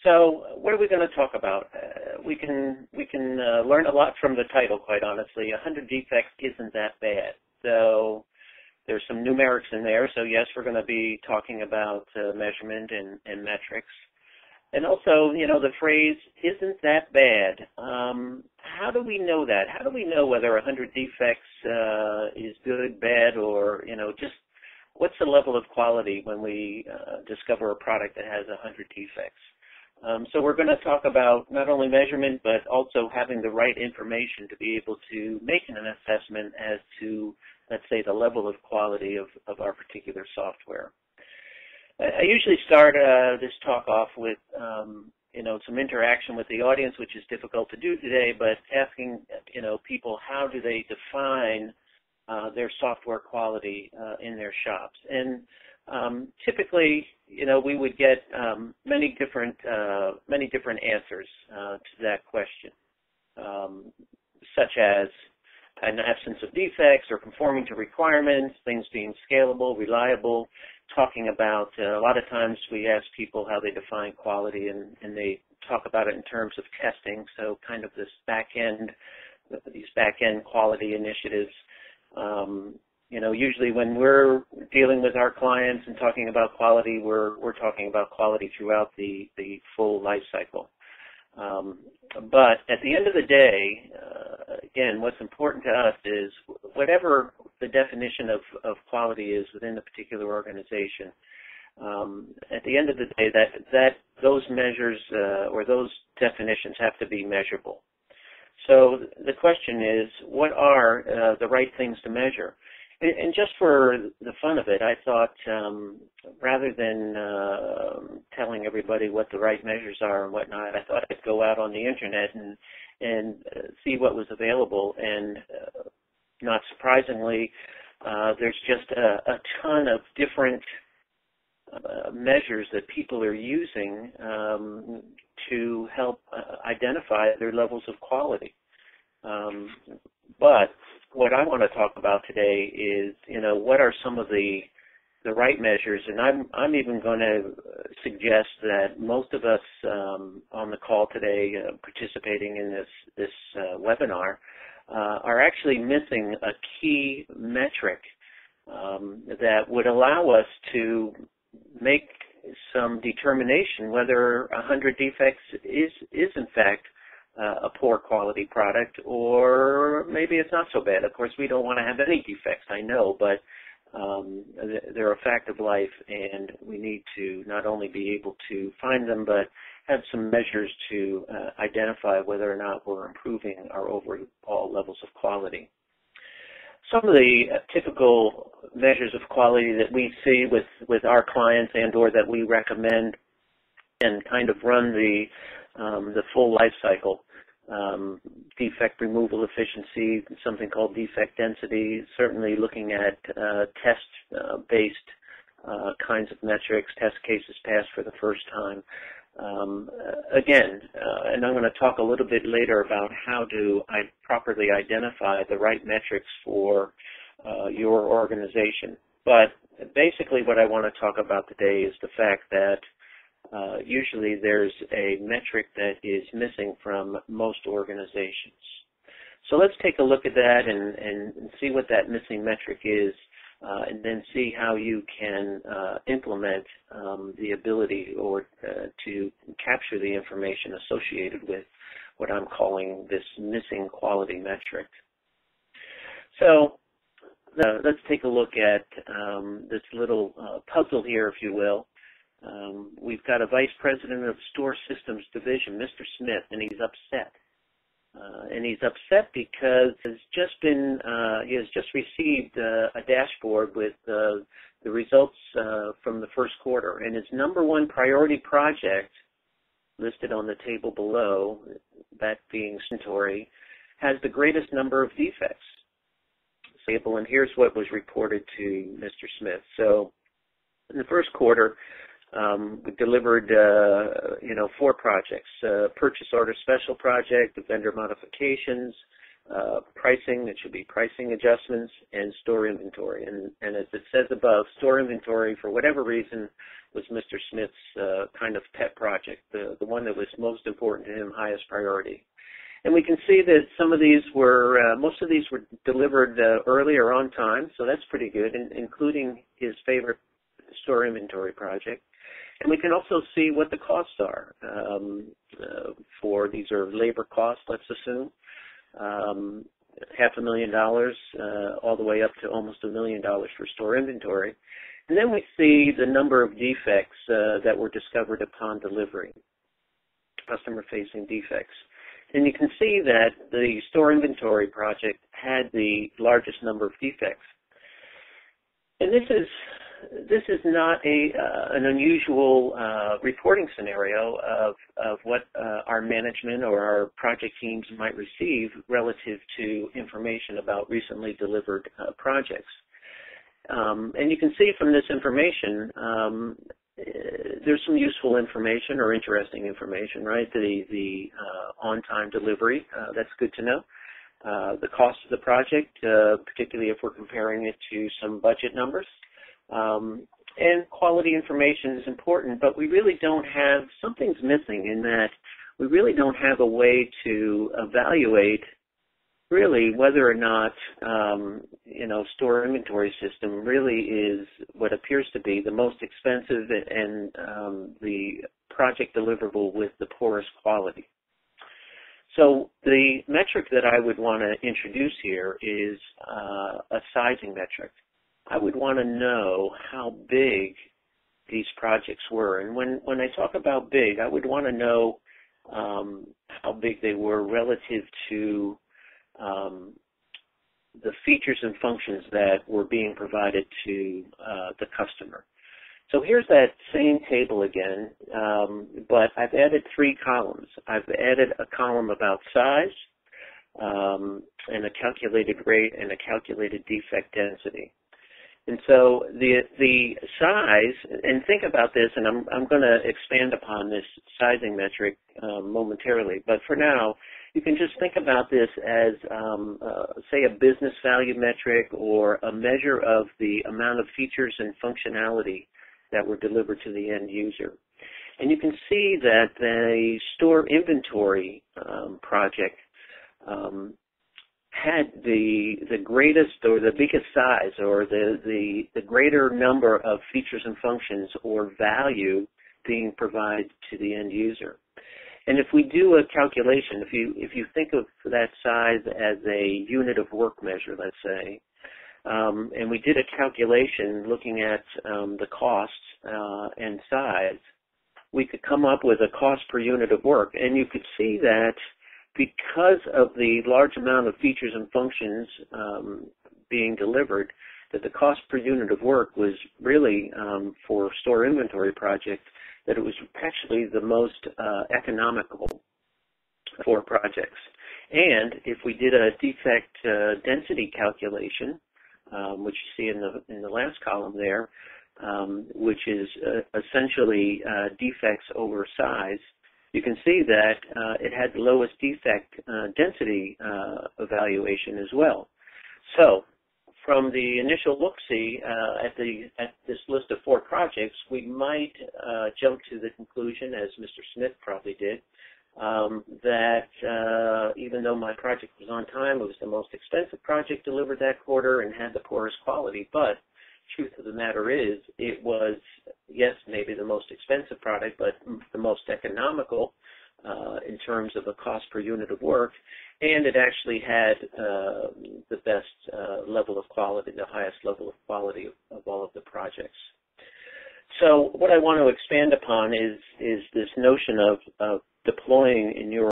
So what are we going to talk about? We can learn a lot from the title, quite honestly. 100 defects isn't that bad. So there's some numerics in there. So yes, we're going to be talking about measurement and metrics. And also, you know, the phrase, isn't that bad? How do we know that? How do we know whether 100 defects is good, bad, or, you know, just what's the level of quality when we discover a product that has 100 defects? So we're going to talk about not only measurement, but also having the right information to be able to make an assessment as to, let's say, the level of quality of our particular software. I usually start this talk off with, you know, some interaction with the audience, which is difficult to do today, but asking, you know, people how do they define their software quality in their shops. And typically, you know, we would get many different answers to that question, such as an absence of defects or conforming to requirements, things being scalable, reliable, talking about, a lot of times we ask people how they define quality and they talk about it in terms of testing, so kind of this these back-end quality initiatives. You know, usually when we're dealing with our clients and talking about quality, we're talking about quality throughout the full life cycle. But at the end of the day, again, what's important to us is whatever the definition of quality is within a particular organization, at the end of the day, that those measures or those definitions have to be measurable. So the question is, what are the right things to measure? And just for the fun of it, I thought rather than telling everybody what the right measures are and whatnot, I thought I'd go out on the internet and see what was available. And not surprisingly, there's just a ton of different measures that people are using to help identify their levels of quality. But what I want to talk about today is, you know, what are some of the right measures, and I'm even going to suggest that most of us on the call today participating in this webinar are actually missing a key metric that would allow us to make some determination whether 100 defects is in fact a poor quality product, or maybe it's not so bad. Of course, we don't want to have any defects, I know, but they're a fact of life, and we need to not only be able to find them, but have some measures to identify whether or not we're improving our overall levels of quality. Some of the typical measures of quality that we see with our clients and or that we recommend and kind of run the full life cycle, defect removal efficiency, something called defect density, certainly looking at test-based kinds of metrics, test cases passed for the first time. Again, and I'm going to talk a little bit later about how to properly identify the right metrics for your organization. But basically what I want to talk about today is the fact that usually there's a metric that is missing from most organizations. So let's take a look at that and see what that missing metric is, and then see how you can implement the ability or to capture the information associated with what I'm calling this missing quality metric. So let's take a look at this little puzzle here, if you will. We've got a vice president of store systems division, Mr. Smith, and he's upset. And he's upset because he has just received a dashboard with the results from the first quarter, and his number one priority project listed on the table below, that being inventory, has the greatest number of defects. And here's what was reported to Mr. Smith. So in the first quarter, we delivered, 4 projects, purchase order special project, vendor modifications, pricing. It should be pricing adjustments and store inventory. And as it says above, store inventory, for whatever reason, was Mr. Smith's kind of pet project, the one that was most important to him, highest priority. And we can see that some of these were, most of these were delivered earlier on time, so that's pretty good, including his favorite store inventory project. And we can also see what the costs are for, these are labor costs, let's assume, $500,000 all the way up to almost $1 million for store inventory. And then we see the number of defects that were discovered upon delivery, customer-facing defects. And you can see that the store inventory project had the largest number of defects. And this is not an unusual reporting scenario of what our management or our project teams might receive relative to information about recently delivered projects. And you can see from this information, there's some useful information or interesting information, right? The on-time delivery, that's good to know. The cost of the project, particularly if we're comparing it to some budget numbers. And quality information is important, but we really don't have, something's missing in that we really don't have a way to evaluate really whether or not, store inventory system really is what appears to be the most expensive and the project deliverable with the poorest quality. So the metric that I would want to introduce here is a sizing metric. I would want to know how big these projects were. And when I talk about big, I would want to know how big they were relative to the features and functions that were being provided to the customer. So here's that same table again, but I've added 3 columns. I've added a column about size, and a calculated rate, and a calculated defect density. And so the size, and think about this, and I'm going to expand upon this sizing metric momentarily, but for now, you can just think about this as, say, a business value metric or a measure of the amount of features and functionality that were delivered to the end user. And you can see that the store inventory project had the greatest or the biggest size or the greater number of features and functions or value being provided to the end user. And if we do a calculation, if you think of that size as a unit of work measure, let's say, and we did a calculation looking at the costs and size, we could come up with a cost per unit of work. And you could see that because of the large amount of features and functions being delivered, that the cost per unit of work was really, for store inventory project, that it was actually the most economical for projects. And if we did a defect density calculation, which you see in the last column there, which is essentially defects over size, you can see that it had the lowest defect density evaluation as well. So from the initial look-see at this list of 4 projects, we might jump to the conclusion, as Mr. Smith probably did, that even though my project was on time, it was the most expensive project delivered that quarter and had the poorest quality, but truth of the matter is it was, yes, maybe the most expensive product, but the most economical in terms of a cost per unit of work, and it actually had the best level of quality, the highest level of quality of all of the projects. So what I want to expand upon is this notion of deploying in your